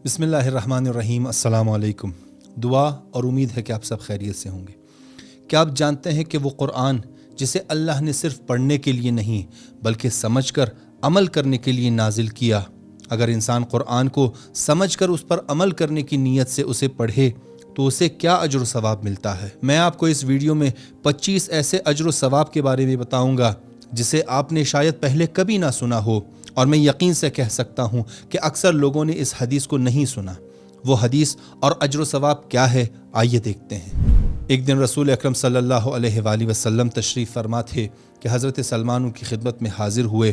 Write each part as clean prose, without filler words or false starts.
بسم اللہ الرحمن الرحیم۔ السلام علیکم۔ دعا اور امید ہے کہ آپ سب خیریت سے ہوں گے۔ کیا آپ جانتے ہیں کہ وہ قرآن جسے اللہ نے صرف پڑھنے کے لیے نہیں بلکہ سمجھ کر عمل کرنے کے لیے نازل کیا، اگر انسان قرآن کو سمجھ کر اس پر عمل کرنے کی نیت سے اسے پڑھے تو اسے کیا اجر و ثواب ملتا ہے؟ میں آپ کو اس ویڈیو میں 25 ایسے اجر و ثواب کے بارے میں بتاؤں گا جسے آپ نے شاید پہلے کبھی نہ سنا ہو، اور میں یقین سے کہہ سکتا ہوں کہ اکثر لوگوں نے اس حدیث کو نہیں سنا۔ وہ حدیث اور اجر و ثواب کیا ہے، آئیے دیکھتے ہیں۔ ایک دن رسول اکرم صلی اللہ علیہ وآلہ وسلم تشریف فرما تھے کہ حضرت سلمان ان کی خدمت میں حاضر ہوئے۔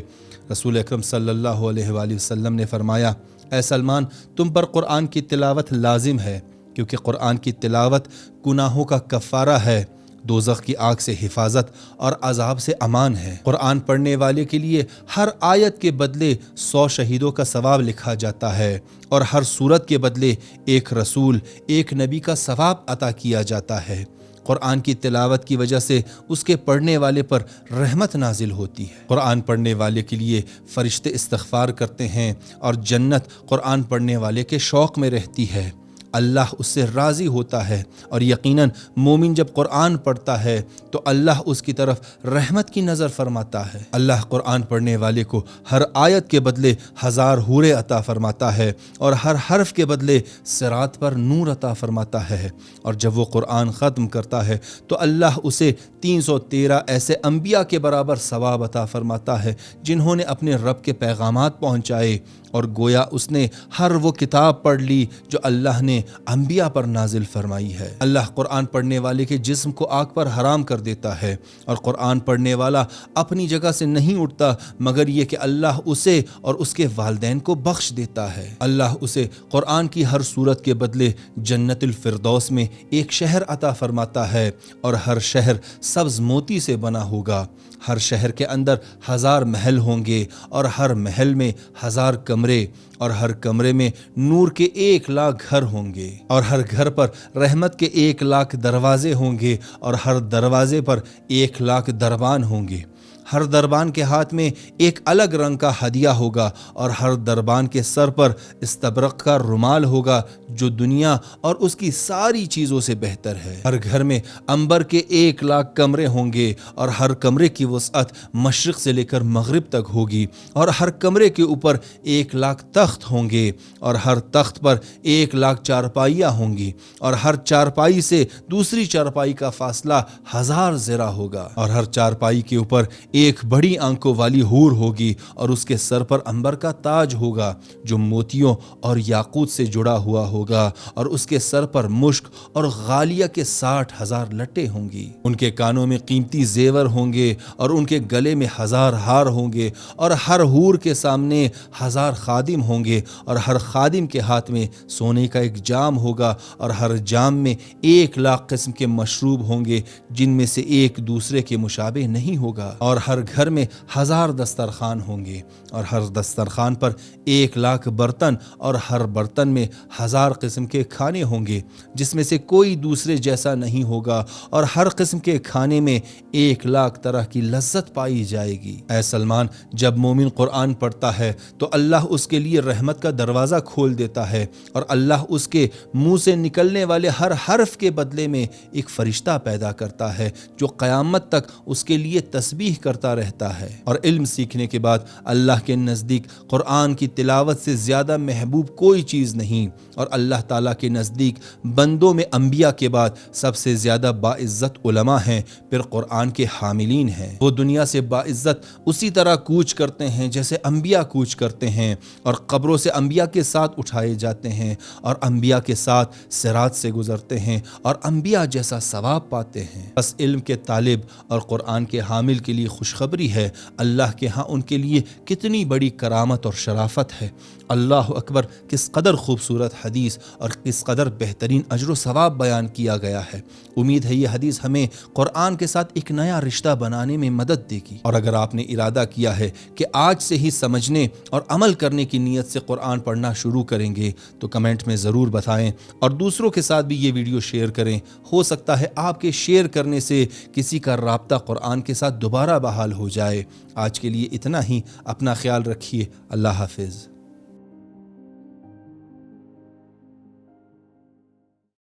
رسول اکرم صلی اللہ علیہ وآلہ وسلم نے فرمایا، اے سلمان، تم پر قرآن کی تلاوت لازم ہے، کیونکہ قرآن کی تلاوت گناہوں کا کفارہ ہے، دوزخ کی آگ سے حفاظت اور عذاب سے امان ہے۔ قرآن پڑھنے والے کے لیے ہر آیت کے بدلے 100 شہیدوں کا ثواب لکھا جاتا ہے، اور ہر سورت کے بدلے ایک رسول، ایک نبی کا ثواب عطا کیا جاتا ہے۔ قرآن کی تلاوت کی وجہ سے اس کے پڑھنے والے پر رحمت نازل ہوتی ہے۔ قرآن پڑھنے والے کے لیے فرشتے استغفار کرتے ہیں، اور جنت قرآن پڑھنے والے کے شوق میں رہتی ہے۔ اللہ اس سے راضی ہوتا ہے، اور یقیناً مومن جب قرآن پڑھتا ہے تو اللہ اس کی طرف رحمت کی نظر فرماتا ہے۔ اللہ قرآن پڑھنے والے کو ہر آیت کے بدلے 1000 حوریں عطا فرماتا ہے، اور ہر حرف کے بدلے صراط پر نور عطا فرماتا ہے۔ اور جب وہ قرآن ختم کرتا ہے تو اللہ اسے 313 ایسے انبیاء کے برابر ثواب عطا فرماتا ہے جنہوں نے اپنے رب کے پیغامات پہنچائے، اور گویا اس نے ہر وہ کتاب پڑھ لی جو اللہ نے انبیاء پر نازل فرمائی ہے۔ اللہ قرآن پڑھنے والے کے جسم کو آگ پر حرام کر دیتا ہے، اور قرآن پڑھنے والا اپنی جگہ سے نہیں اٹھتا مگر یہ کہ اللہ اسے اور اس کے والدین کو بخش دیتا ہے۔ اللہ اسے قرآن کی ہر سورت کے بدلے جنت الفردوس میں ایک شہر عطا فرماتا ہے، اور ہر شہر سبز موتی سے بنا ہوگا۔ ہر شہر کے اندر 1000 محل ہوں گے، اور ہر محل میں 1000 کمرے، اور ہر کمرے میں نور کے 1,00,000 گھر ہوں گے، اور ہر گھر پر رحمت کے 1,00,000 دروازے ہوں گے، اور ہر دروازے پر 1,00,000 دربان ہوں گے۔ ہر دربان کے ہاتھ میں ایک الگ رنگ کا ہدیہ ہوگا، اور ہر دربان کے سر پر استبرق کا رومال ہوگا جو دنیا اور اس کی ساری چیزوں سے بہتر ہے۔ ہر گھر میں عنبر کے 1,00,000 کمرے ہوں گے، اور ہر کمرے کی وسعت مشرق سے لے کر مغرب تک ہوگی، اور ہر کمرے کے اوپر 1,00,000 تخت ہوں گے، اور ہر تخت پر 1,00,000 چارپائیاں ہوں گی، اور ہر چارپائی سے دوسری چارپائی کا فاصلہ 1000 ذرا ہوگا، اور ہر چارپائی کے اوپر ایک بڑی آنکھوں والی حور ہوگی، اور اس کے سر پر عنبر کا تاج ہوگا جو موتیوں اور یاقوت سے جڑا ہوا ہوگا، اور اس کے سر پر مشک اور غالیہ کے 60,000 لٹیں ہوں گی۔ ان کے کانوں میں قیمتی زیور ہوں گے، اور ان کے گلے میں 1000 ہار ہوں گے، اور ہر حور کے سامنے 1000 خادم ہوں گے، اور ہر خادم کے ہاتھ میں سونے کا ایک جام ہوگا، اور ہر جام میں 1,00,000 قسم کے مشروب ہوں گے جن میں سے ایک دوسرے کے مشابہ نہیں ہوگا، اور ہر گھر میں 1000 دسترخوان ہوں گے، اور ہر دسترخوان پر 1,00,000 برتن، اور ہر برتن میں 1000 قسم کے کھانے ہوں گے جس میں سے کوئی دوسرے جیسا نہیں ہوگا، اور ہر قسم کے کھانے میں 1,00,000 طرح کی لذت پائی جائے گی۔ اے سلمان، جب مومن قرآن پڑھتا ہے تو اللہ اس کے لیے رحمت کا دروازہ کھول دیتا ہے، اور اللہ اس کے منہ سے نکلنے والے ہر حرف کے بدلے میں ایک فرشتہ پیدا کرتا ہے جو قیامت تک اس کے لیے تسبیح کرتا رہتا ہے۔ اور علم سیکھنے کے بعد اللہ کے نزدیک قرآن کی تلاوت سے زیادہ محبوب کوئی چیز نہیں، اور اللہ تعالیٰ کے نزدیک بندوں میں انبیاء کے بعد سب سے زیادہ باعزت علماء ہیں، پھر قرآن کے حاملین ہیں۔ وہ دنیا سے باعزت اسی طرح کوچ کرتے ہیں جیسے انبیاء کوچ کرتے ہیں، اور قبروں سے انبیاء کے ساتھ اٹھائے جاتے ہیں، اور انبیاء کے ساتھ صراط سے گزرتے ہیں، اور انبیاء جیسا ثواب پاتے ہیں۔ بس علم کے طالب اور قرآن کے حامل کے لیے خوشخبری ہے، اللہ کے ہاں ان کے لیے کتنی بڑی کرامت اور شرافت ہے۔ اللہ اکبر، کس قدر خوبصورت حدیث اور کس قدر بہترین اجر و ثواب بیان کیا گیا ہے۔ امید ہے یہ حدیث ہمیں قرآن کے ساتھ ایک نیا رشتہ بنانے میں مدد دے گی، اور اگر آپ نے ارادہ کیا ہے کہ آج سے ہی سمجھنے اور عمل کرنے کی نیت سے قرآن پڑھنا شروع کریں گے تو کمنٹ میں ضرور بتائیں، اور دوسروں کے ساتھ بھی یہ ویڈیو شیئر کریں۔ ہو سکتا ہے آپ کے شیئر کرنے سے کسی کا رابطہ قرآن کے ساتھ دوبارہ بحال ہو جائے۔ آج کے لیے اتنا ہی، اپنا خیال رکھیے، اللہ حافظ۔